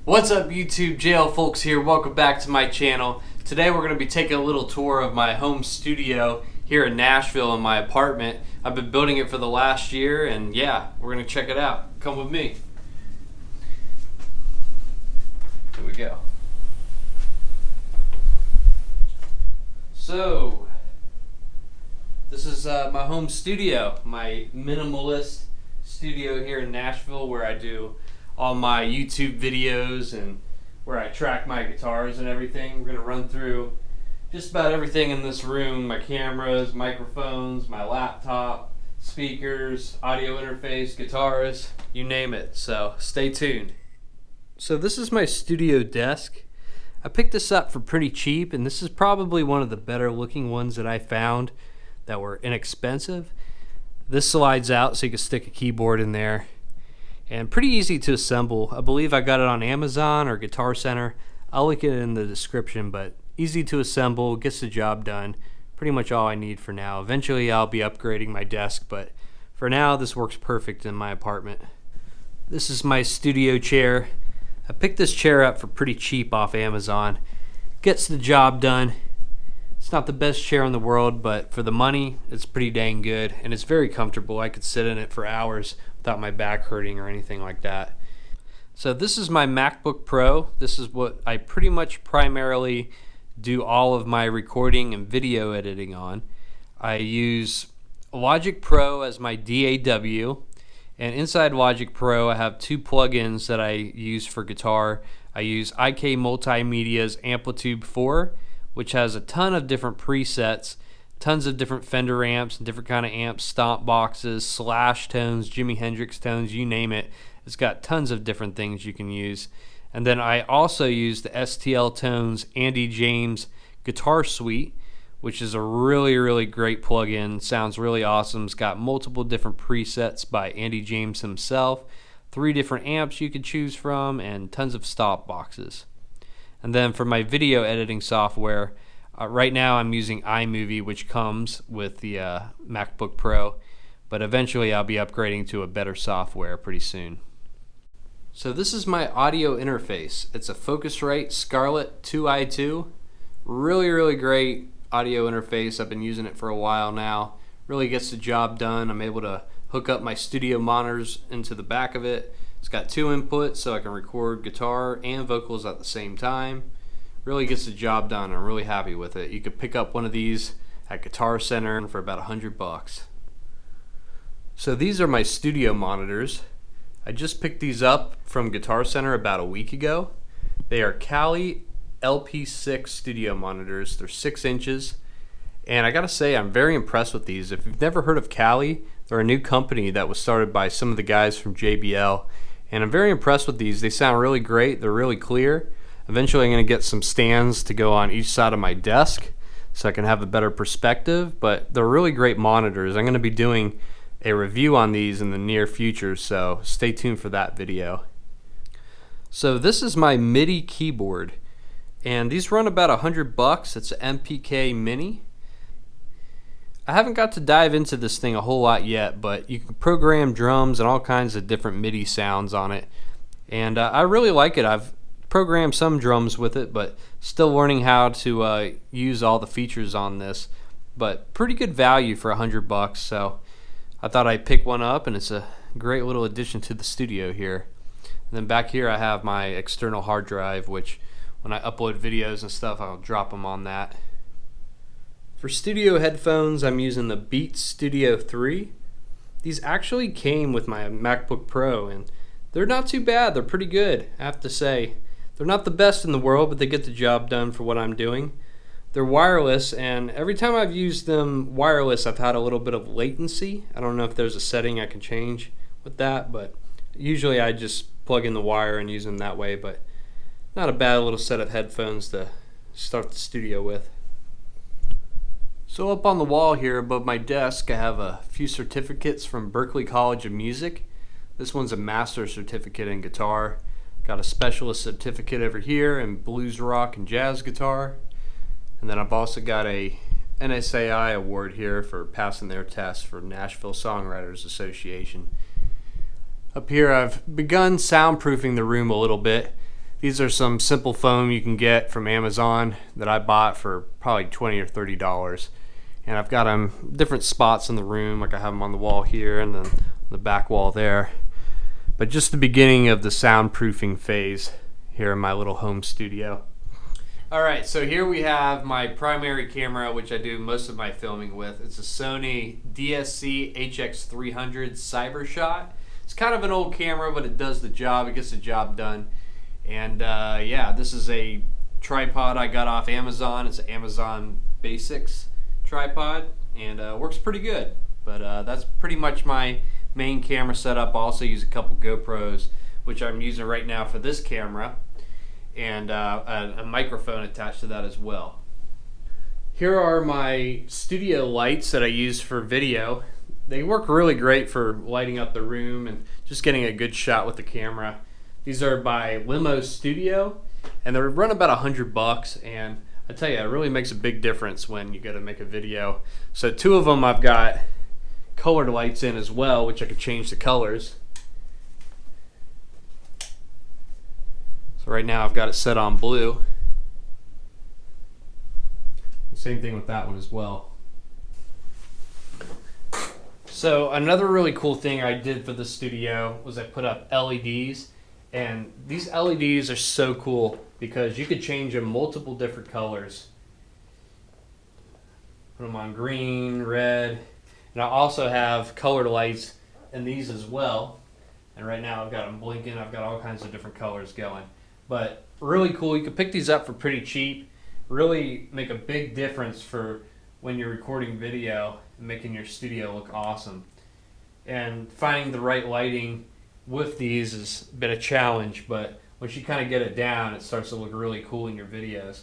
What's up YouTube, JL Fulks here. Welcome back to my channel. Today we're going to be taking a little tour of my home studio here in Nashville in my apartment. I've been building it for the last year and yeah, we're going to check it out. Come with me. Here we go. So, this is my home studio, my Minimalist studio here in Nashville where I do all my YouTube videos and where I track my guitars and everything. We're going to run through just about everything in this room, my cameras, microphones, my laptop, speakers, audio interface, guitars, you name it. So stay tuned. So this is my studio desk. I picked this up for pretty cheap, and this is probably one of the better looking ones that I found that were inexpensive. This slides out so you can stick a keyboard in there. And pretty easy to assemble. I believe I got it on Amazon or Guitar Center. I'll link it in the description, but easy to assemble, gets the job done. Pretty much all I need for now. Eventually I'll be upgrading my desk, but for now this works perfect in my apartment. This is my studio chair. I picked this chair up for pretty cheap off Amazon. Gets the job done. It's not the best chair in the world, but for the money, it's pretty dang good, and it's very comfortable. I could sit in it for hours without my back hurting or anything like that. So this is my MacBook Pro. This is what I pretty much primarily do all of my recording and video editing on. I use Logic Pro as my DAW, and inside Logic Pro I have two plugins that I use for guitar. I use IK Multimedia's Amplitude 4, which has a ton of different presets, tons of different Fender amps and different kind of amps, stomp boxes, slash tones, Jimi Hendrix tones, you name it. It's got tons of different things you can use. And then I also use the STL Tones Andy James Guitar Suite, which is a really great plugin. Sounds really awesome. It's got multiple different presets by Andy James himself, 3 different amps you can choose from, and tons of stomp boxes. And then for my video editing software, right now I'm using iMovie, which comes with the MacBook Pro, but eventually I'll be upgrading to a better software pretty soon. So this is my audio interface. It's a Focusrite Scarlett 2i2. Really great audio interface. I've been using it for a while now. Really gets the job done. I'm able to hook up my studio monitors into the back of it. It's got 2 inputs so I can record guitar and vocals at the same time. Really gets the job done. I'm really happy with it. You could pick up one of these at Guitar Center for about $100. So these are my studio monitors. I just picked these up from Guitar Center about a week ago. They are Kali LP6 studio monitors. They're 6 inches. And I gotta say, I'm very impressed with these. If you've never heard of Kali, they're a new company that was started by some of the guys from JBL. And I'm very impressed with these. They sound really great. They're really clear. Eventually I'm going to get some stands to go on each side of my desk so I can have a better perspective, but they're really great monitors. I'm going to be doing a review on these in the near future, so stay tuned for that video. So this is my MIDI keyboard, and these run about $100. It's an MPK Mini. I haven't got to dive into this thing a whole lot yet, but you can program drums and all kinds of different MIDI sounds on it, and I really like it. I've programmed some drums with it, but still learning how to use all the features on this, but pretty good value for $100, so I thought I'd pick one up, and it's a great little addition to the studio here. And then back here I have my external hard drive, which when I upload videos and stuff I'll drop them on that. For studio headphones, I'm using the Beats Studio 3. These actually came with my MacBook Pro, and they're not too bad. They're pretty good, I have to say. They're not the best in the world, but they get the job done for what I'm doing. They're wireless, and every time I've used them wireless, I've had a little bit of latency. I don't know if there's a setting I can change with that, but usually I just plug in the wire and use them that way, but not a bad little set of headphones to start the studio with. So up on the wall here above my desk I have a few certificates from Berklee College of Music. This one's a master's certificate in guitar. Got a specialist certificate over here in blues, rock, and jazz guitar. And then I've also got a NSAI award here for passing their test for Nashville Songwriters Association. Up here I've begun soundproofing the room a little bit. These are some simple foam you can get from Amazon that I bought for probably $20 or $30. And I've got them different spots in the room, like I have them on the wall here and then the back wall there. But just the beginning of the soundproofing phase here in my little home studio. Alright, so here we have my primary camera, which I do most of my filming with. It's a Sony DSC HX300 CyberShot. It's kind of an old camera, but it does the job. It gets the job done. And yeah, this is a tripod I got off Amazon. It's an Amazon Basics tripod, and works pretty good. But that's pretty much my main camera setup. I also use a couple GoPros, which I'm using right now for this camera, and a microphone attached to that as well. Here are my studio lights that I use for video. They work really great for lighting up the room and just getting a good shot with the camera. These are by Limo Studio, and they run about $100, and I tell you, it really makes a big difference when you go to make a video. So two of them I've got colored lights in as well, which I could change the colors. So right now I've got it set on blue. Same thing with that one as well. So another really cool thing I did for the studio was I put up LEDs. And these LEDs are so cool because you could change them multiple different colors. Put them on green, red, and I also have colored lights in these as well. And right now I've got them blinking. I've got all kinds of different colors going. But really cool. You can pick these up for pretty cheap. Really make a big difference for when you're recording video and making your studio look awesome. And finding the right lighting with these has been a challenge, but once you kind of get it down, it starts to look really cool in your videos.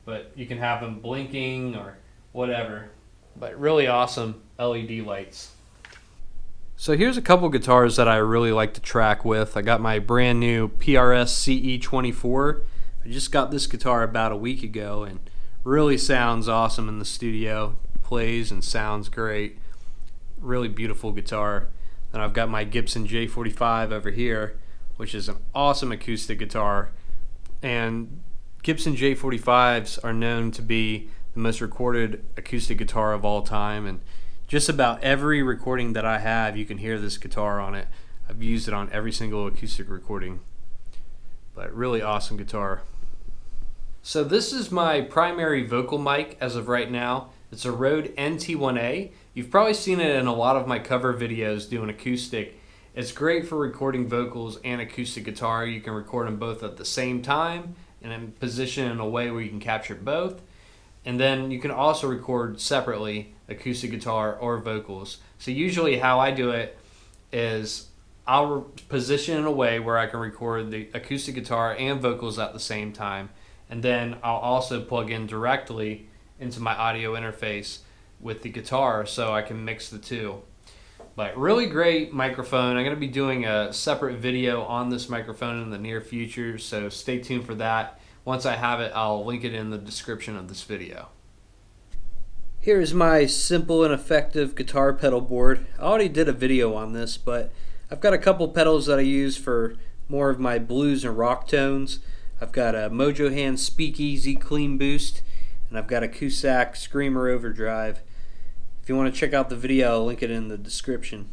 But you can have them blinking or whatever, but really awesome LED lights. So here's a couple guitars that I really like to track with. I got my brand new PRS CE24. I just got this guitar about a week ago and really sounds awesome in the studio. Plays and sounds great. Really beautiful guitar. And I've got my Gibson J45 over here, which is an awesome acoustic guitar. And Gibson J45s are known to be the most recorded acoustic guitar of all time. And just about every recording that I have, you can hear this guitar on it. I've used it on every single acoustic recording. But really awesome guitar. So this is my primary vocal mic as of right now. It's a Rode NT1A. You've probably seen it in a lot of my cover videos doing acoustic. It's great for recording vocals and acoustic guitar. You can record them both at the same time and then position in a way where you can capture both. And then you can also record separately acoustic guitar or vocals. So usually how I do it is I'll position in a way where I can record the acoustic guitar and vocals at the same time. And then I'll also plug in directly into my audio interface with the guitar so I can mix the two. But really great microphone. I'm going to be doing a separate video on this microphone in the near future, so stay tuned for that. Once I have it, I'll link it in the description of this video. Here's my simple and effective guitar pedal board. I already did a video on this, but I've got a couple pedals that I use for more of my blues and rock tones. I've got a Mojo Hand Speakeasy Clean Boost, and I've got a Cusack Screamer Overdrive. If you want to check out the video, I'll link it in the description.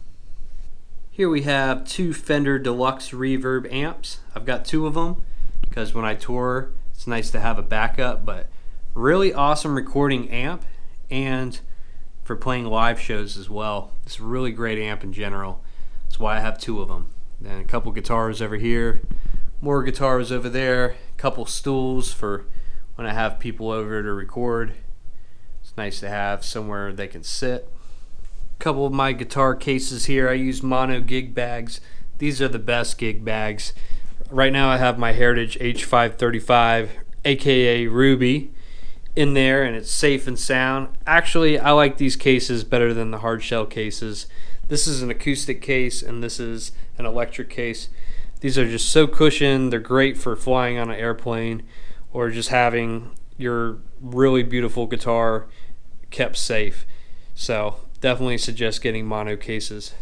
Here we have two Fender Deluxe Reverb amps. I've got two of them because when I tour, it's nice to have a backup, but really awesome recording amp and for playing live shows as well. It's a really great amp in general. That's why I have two of them. Then a couple guitars over here, more guitars over there, a couple stools for when I have people over to record. It's nice to have somewhere they can sit. A couple of my guitar cases here. I use mono gig bags. These are the best gig bags. Right now I have my Heritage H535, aka Ruby, in there, and it's safe and sound. Actually, I like these cases better than the hard shell cases. This is an acoustic case and this is an electric case. These are just so cushioned. They're great for flying on an airplane or just having your really beautiful guitar kept safe. So definitely suggest getting mono cases.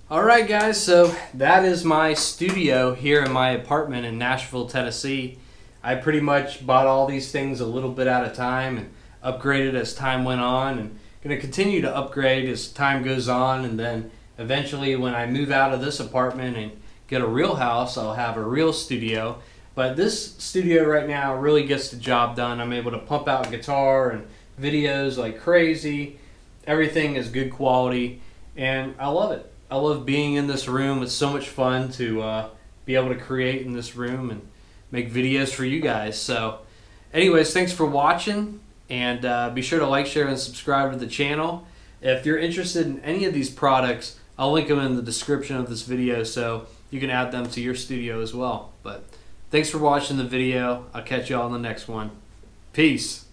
Alright guys, so that is my studio here in my apartment in Nashville, Tennessee. I pretty much bought all these things a little bit at a time and upgraded as time went on, and going to continue to upgrade as time goes on, and then eventually when I move out of this apartment and get a real house, I'll have a real studio. But this studio right now really gets the job done. I'm able to pump out guitar and videos like crazy. Everything is good quality and I love it. I love being in this room. It's so much fun to be able to create in this room and make videos for you guys. So anyways, thanks for watching, and be sure to like, share, and subscribe to the channel. If you're interested in any of these products, I'll link them in the description of this video so you can add them to your studio as well. But thanks for watching the video. I'll catch you all in the next one. Peace.